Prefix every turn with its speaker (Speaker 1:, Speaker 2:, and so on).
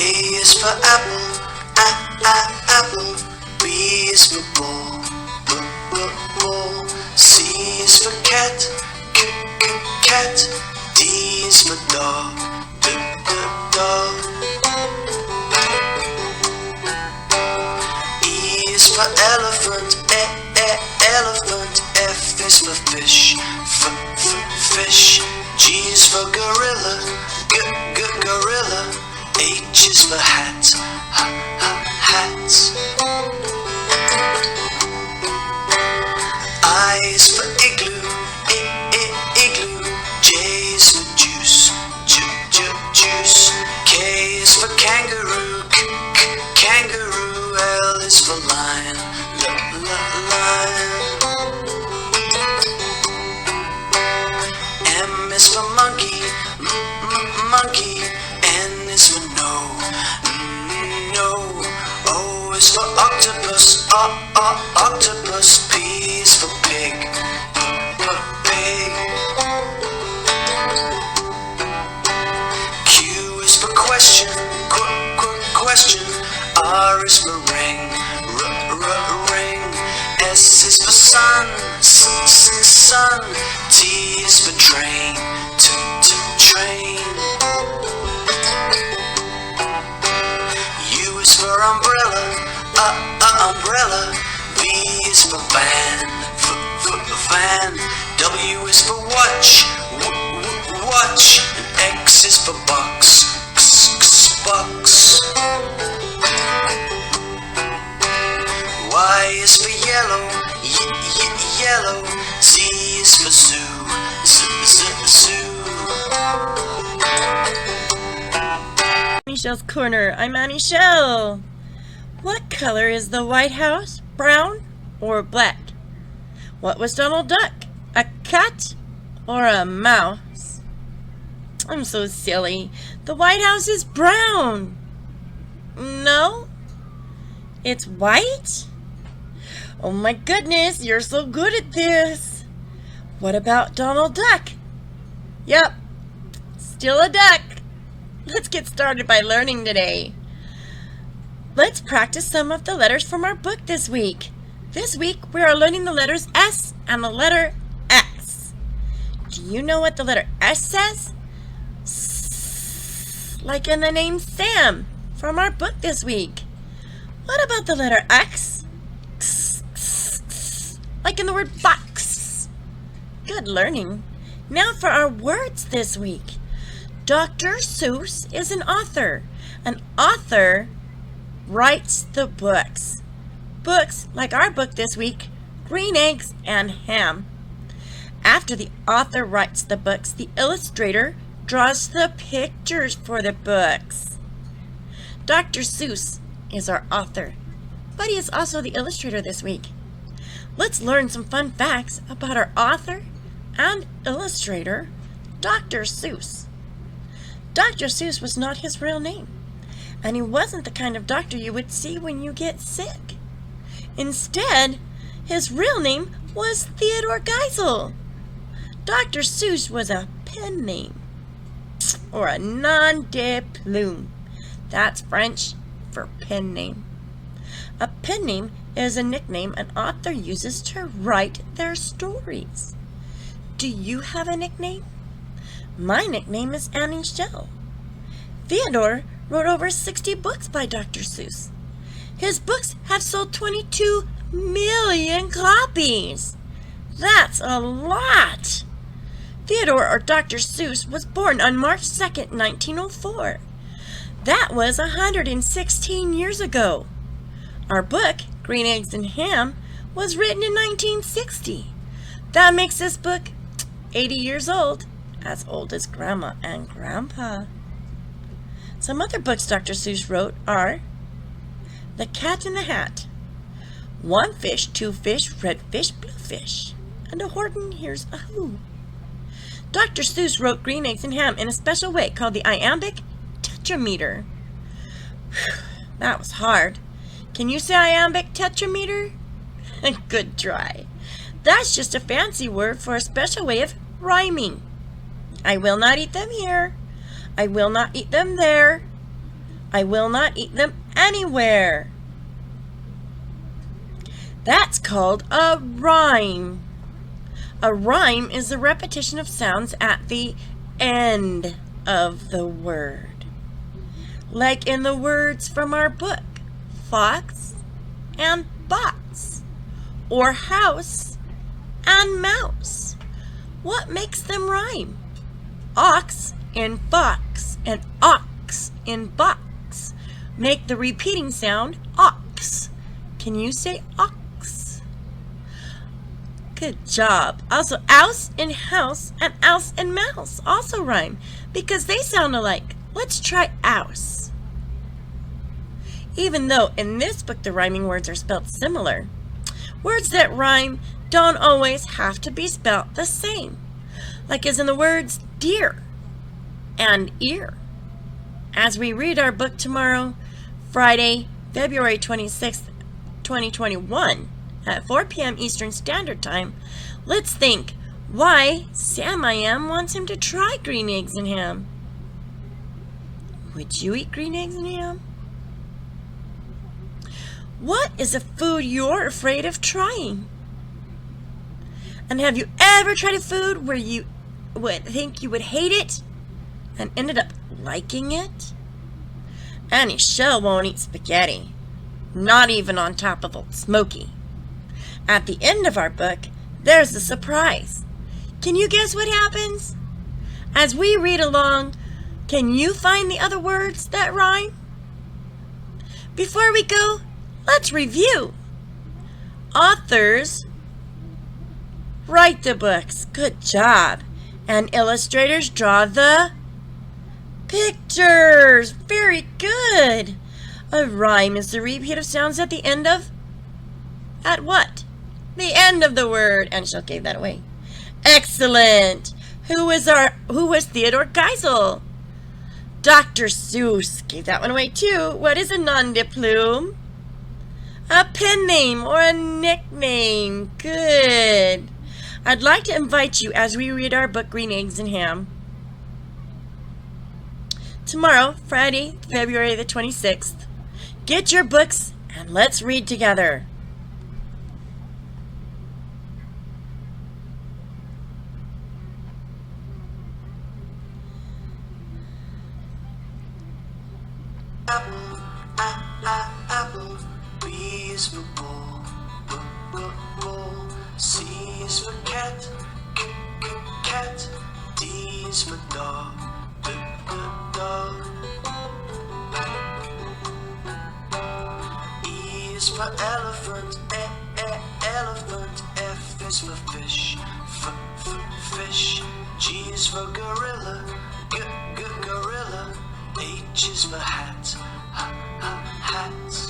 Speaker 1: is for apple, apple. B is for ball, ball. C is for cat, cat. D is for dog, dog. E is for elephant, elephant. F is for fish, fish. G is for gorilla, gorilla. H is for hat, hat. I is for igloo, igloo. J is for juice, juice. K is for kangaroo, kangaroo. L is for lion, lion. M is for monkey, monkey. N is for no. O is for octopus, octopus. P is for pig, pig. Q is for question, question. R is for ring, ring. S is for sun, sun. T is for train, train. U is for umbrella, umbrella. V is for van, van. W is for watch, watch. And X is for box, box. Y is for yellow, yellow. Z is for zoo, zoo.
Speaker 2: Annie Shell's Corner. I'm Annie Shell. What color is the White House? Brown or black? What was Donald Duck? A cat or a mouse? I'm so silly. The White House is brown. No? It's white? Oh my goodness, you're so good at this. What about Donald Duck? Yep, still a duck. Let's get started by learning today. Let's practice some of the letters from our book this week. This week we are learning the letters S and the letter X. Do you know what the letter S says? S, like in the name Sam from our book this week. What about the letter X? X, x, x, like in the word box. Good learning. Now for our words this week. Dr. Seuss is an author. An author writes the books. Books like our book this week, Green Eggs and Ham. After the author writes the books, the illustrator draws the pictures for the books. Dr. Seuss is our author, but he is also the illustrator this week. Let's learn some fun facts about our author and illustrator, Dr. Seuss. Dr. Seuss was not his real name, and he wasn't the kind of doctor you would see when you get sick. Instead, his real name was Theodore Geisel. Dr. Seuss was a pen name, or a nom de plume. That's French for pen name. A pen name is a nickname an author uses to write their stories. Do you have a nickname? My nickname is Annie Shell. Theodore wrote over 60 books by Dr. Seuss. His books have sold 22 million copies. That's a lot. Theodore, or Dr. Seuss, was born on March 2nd, 1904. That was 116 years ago. Our book, Green Eggs and Ham, was written in 1960. That makes this book 80 years old as Grandma and Grandpa. Some other books Dr. Seuss wrote are The Cat in the Hat, One Fish, Two Fish, Red Fish, Blue Fish, and A Horton Hears a Who. Dr. Seuss wrote Green Eggs and Ham in a special way called the iambic tetrameter. That was hard. Can you say iambic tetrameter? Good try. That's just a fancy word for a special way of rhyming. I will not eat them here. I will not eat them there. I will not eat them anywhere. That's called a rhyme. A rhyme is the repetition of sounds at the end of the word. Like in the words from our book, fox and box, or house and mouse. What makes them rhyme? Ox and fox and ox and box make the repeating sound ox. Can you say ox? Good job. Also, ouse and house and ouse and mouse also rhyme because they sound alike. Let's try ouse. Even though in this book the rhyming words are spelled similar, words that rhyme don't always have to be spelled the same, like as in the words deer and ear. As we read our book tomorrow, Friday, February 26th, 2021, at 4 p.m. Eastern Standard Time, let's think why Sam I Am wants him to try green eggs and ham. Would you eat green eggs and ham? What is a food you're afraid of trying? And have you ever tried a food where you would think you would hate it and ended up liking it? Annie Shell won't eat spaghetti, not even on top of Old Smoky. At the end of our book, there's a surprise. Can you guess what happens? As we read along, can you find the other words that rhyme? Before we go, let's review. Authors write the books. Good job. And illustrators draw the pictures. Very good. A rhyme is the repeat of sounds at the end of... At what? The end of the word. And Shell gave that away. Excellent. Who was Theodore Geisel? Dr. Seuss gave that one away too. What is a nom de plume? A pen name or a nickname. Good. I'd like to invite you as we read our book, Green Eggs and Ham. Tomorrow, Friday, February the 26th, get your books and let's read together.
Speaker 1: Apple, apple. B is for bull, bull. C is for cat, cat. D is for dog, dog. E is for elephant, elephant. F is for fish, fish. G is for gorilla, gorilla. H is for hat, hat.